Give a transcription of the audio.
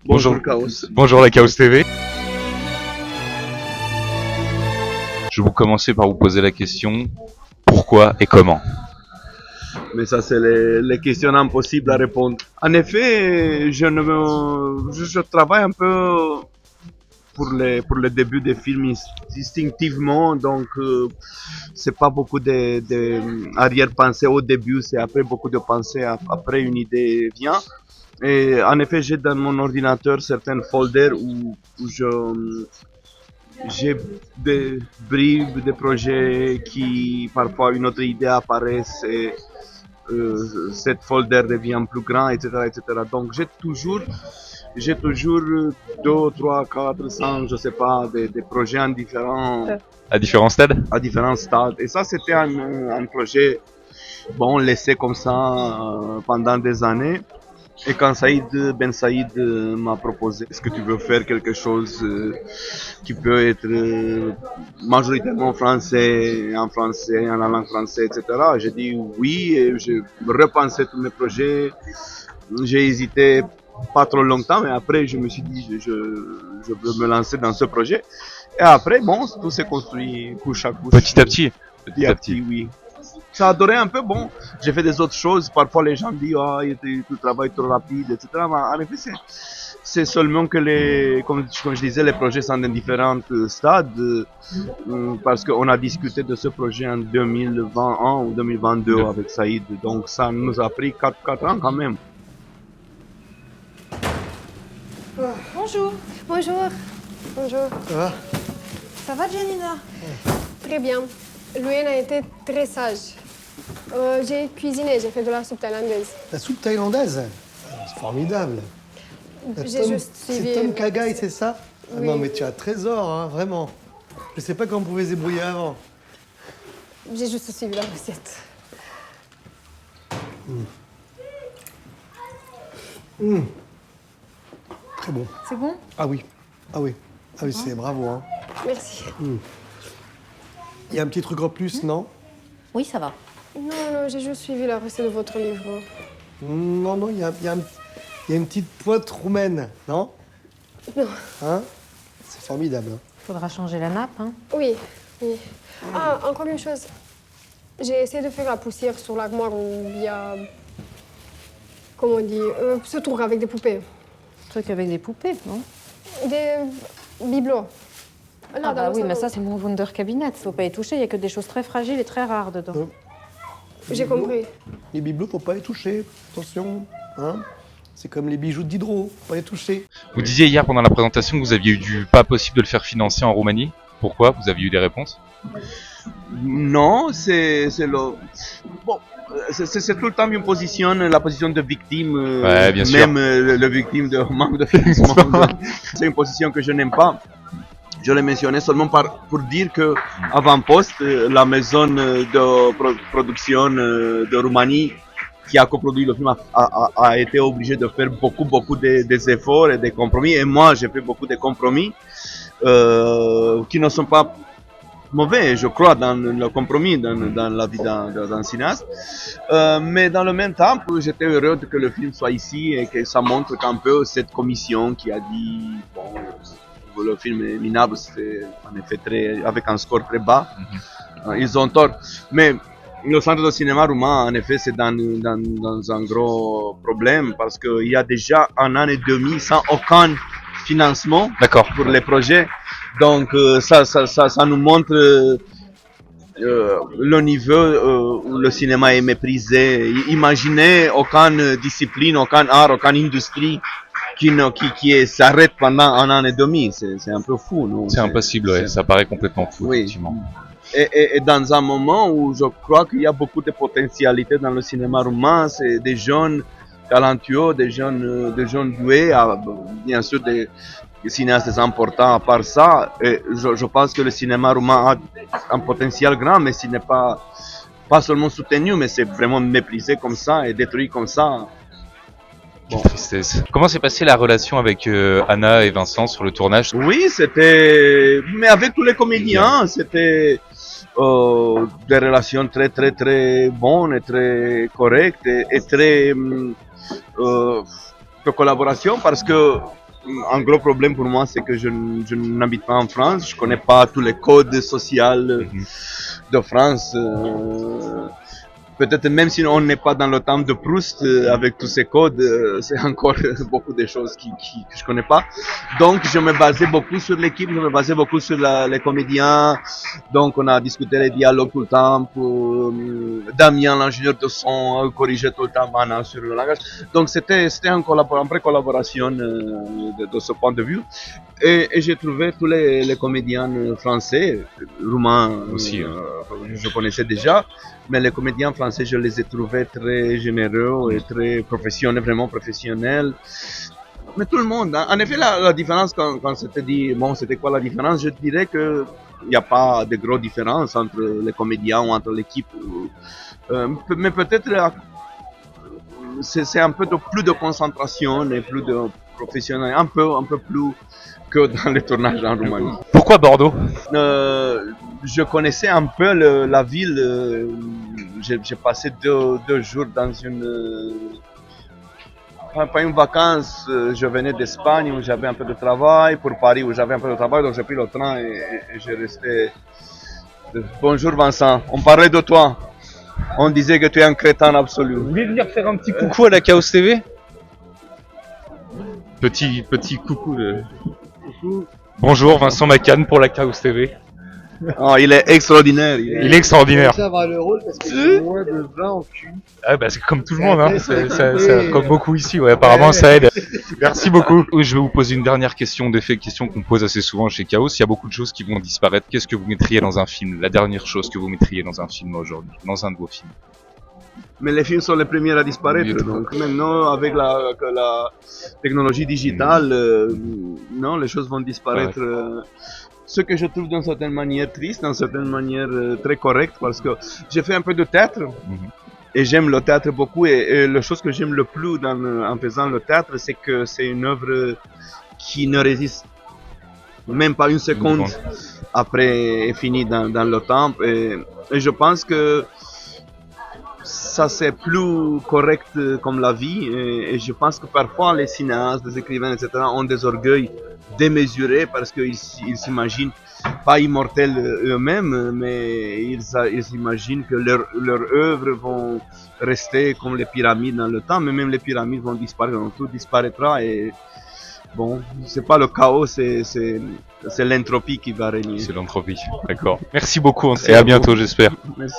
Bonjour Chaos. Bonjour la Chaos TV. Je vais vous commencer par vous poser la question pourquoi et comment. Mais ça, c'est les questions impossibles à répondre. En effet, je travaille un peu pour le début des films instinctivement, donc c'est pas beaucoup de arrière-pensée au début, c'est après beaucoup de pensées, après une idée vient. Et en effet, j'ai dans mon ordinateur certains folders où j'ai des bribes de projets qui parfois une autre idée apparaît et cette folder devient plus grand, etc., etc. Donc j'ai toujours 2, 3, 4, 5, je sais pas, des projets en À différents stades. à différents stades. Et ça, c'était un projet, bon, laissé comme ça pendant des années. Et quand Ben Saïd m'a proposé, est-ce que tu veux faire quelque chose qui peut être majoritairement français, en la langue française, etc. J'ai dit oui, et j'ai repensé tous mes projets. J'ai hésité pas trop longtemps, mais après je me suis dit je veux me lancer dans ce projet. Et après, bon, tout s'est construit couche à couche. Petit à petit. Petit à petit, oui. Ça a duré un peu, bon, j'ai fait des autres choses, parfois les gens disent, ah, tu travailles trop rapide, etc. Mais en effet, c'est seulement que comme je disais, les projets sont dans différents stades, parce qu'on a discuté de ce projet en 2021 ou 2022 avec Saïd, donc ça nous a pris 4 ans quand même. Bonjour. Bonjour. Bonjour. Ça va? Ça va, Janina? Très bien. Louane a été très sage. J'ai cuisiné, j'ai fait de la soupe thaïlandaise. La soupe thaïlandaise? C'est formidable. J'ai juste suivi... C'est Tom Kha-gai, c'est ça? Oui. Ah non, mais tu as trésor, hein, vraiment. Je sais pas comment on pouvait se débrouiller avant. J'ai juste suivi la recette. Très bon. C'est bon? Ah oui. Ah oui. Ah oui, c'est bravo, hein. Merci. Il y a un petit truc en plus, non? Oui, ça va. Non, j'ai juste suivi la recette de votre livre. Non, il y a une petite pointe roumaine, non? Non. Hein? C'est formidable, hein. Faudra changer la nappe, hein. Oui. Ah, encore une chose. J'ai essayé de faire la poussière sur l'armoire où il y a... Comment on dit? Ce truc avec des poupées. Truc avec des poupées, non? Des bibelots. Là, Ah dans bah le oui, mais salon. ça, c'est mon Wonder Cabinet. Faut pas y toucher, il y a que des choses très fragiles et très rares dedans. J'ai compris. Les bibelots, faut pas les toucher. Attention, hein? C'est comme les bijoux de Diderot, faut pas les toucher. Vous disiez hier pendant la présentation que vous aviez eu pas possible de le faire financer en Roumanie. Pourquoi? Vous aviez eu des réponses? Non, c'est bon, c'est tout le temps une position, la position de victime, Ouais, bien sûr. même le victime de manque de financement. C'est une position que je n'aime pas. Je l'ai mentionné seulement pour dire que Avant-Poste, la maison de production de Roumanie qui a coproduit le film, a été obligée de faire beaucoup des efforts et des compromis. Et moi, j'ai fait beaucoup de compromis qui ne sont pas mauvais, je crois, dans le compromis, dans la vie d'un cinéaste. Mais dans le même temps, j'étais heureux que le film soit ici et que ça montre un peu cette commission qui a dit, bon, le film est minable, c'est en effet avec un score très bas. Ils ont tort. Mais le centre de cinéma roumain, en effet, c'est dans un gros problème parce qu'il y a déjà 1 an et demi sans aucun financement pour les projets. Donc ça nous montre le niveau où le cinéma est méprisé. Imaginez aucune discipline, aucun art, aucune industrie qui s'arrête pendant 1 an et demi. C'est un peu fou, non? C'est impossible, ouais. Ça paraît complètement fou, oui. Effectivement. Et dans un moment où je crois qu'il y a beaucoup de potentialité dans le cinéma roumain, c'est des jeunes talentueux, des jeunes doués, bien sûr des cinéastes importants à part ça. Et je pense que le cinéma roumain a un potentiel grand, mais ce n'est pas seulement soutenu, mais c'est vraiment méprisé comme ça et détruit comme ça. Quelle tristesse. Comment s'est passée la relation avec Anna et Vincent sur le tournage? Oui, mais avec tous les comédiens, c'était des relations très bonnes et très correctes et très de collaboration parce que un gros problème pour moi, c'est que je n'habite pas en France. Je connais pas tous les codes sociaux de France. Peut-être même si on n'est pas dans le temps de Proust, avec tous ces codes, c'est encore beaucoup de choses que je connais pas. Donc, je me basais beaucoup sur l'équipe, je me basais beaucoup sur les comédiens. Donc, on a discuté les dialogues tout le temps. Damien, l'ingénieur de son, corrigeait tout le temps Mana sur le langage. Donc, c'était une pré-collaboration de ce point de vue. Et j'ai trouvé tous les comédiens français, roumains Aussi, je connaissais déjà, mais les comédiens français, je les ai trouvés très généreux et très professionnels, vraiment professionnels. Mais tout le monde, hein. En effet, la différence, quand c'était dit, bon, c'était quoi la différence, je dirais que il n'y a pas de grosses différences entre les comédiens ou entre l'équipe. Mais peut-être c'est un peu plus de concentration et plus de professionnel, un peu plus que dans les tournages en Roumanie. Pourquoi Bordeaux? Je connaissais un peu la ville. J'ai passé deux jours dans pas une vacance. Je venais d'Espagne où j'avais un peu de travail, pour Paris où j'avais un peu de travail, donc j'ai pris le train et j'ai resté. Bonjour Vincent, on parlait de toi. On disait que tu es un crétin absolu. Vous voulez venir faire un petit coucou à la Chaos TV? Petit coucou. Bonjour, Vincent Macane pour la Chaos TV. Oh, il est extraordinaire. Il est extraordinaire. Ça va le rôle parce que j'ai moins de 20 en cul. Ah bah c'est comme tout le monde, hein. C'est comme beaucoup ici, ouais, apparemment ça aide. Merci beaucoup. Je vais vous poser une dernière question, question qu'on pose assez souvent chez Chaos. Il y a beaucoup de choses qui vont disparaître. Qu'est-ce que vous mettriez dans un film? La dernière chose que vous mettriez dans un film aujourd'hui, dans un de vos films? Mais les films sont les premiers à disparaître. Donc maintenant, avec la technologie digitale, non, les choses vont disparaître. Ce que je trouve d'une certaine manière triste, d'une certaine manière très correcte, parce que j'ai fait un peu de théâtre. Et j'aime le théâtre beaucoup. Et la chose que j'aime le plus en faisant le théâtre, c'est que c'est une œuvre qui ne résiste même pas une seconde après est fini dans le temps. Et je pense que ça c'est plus correct comme la vie. Et je pense que parfois les cinéastes, les écrivains, etc. ont des orgueils démesurés parce qu'ils s'imaginent pas immortels eux-mêmes, mais ils imaginent que leurs œuvres vont rester comme les pyramides dans le temps, mais même les pyramides vont disparaître, donc tout disparaîtra et bon, c'est pas le chaos, c'est l'entropie qui va régner. C'est l'entropie, d'accord. Merci beaucoup et à bientôt, j'espère. Merci.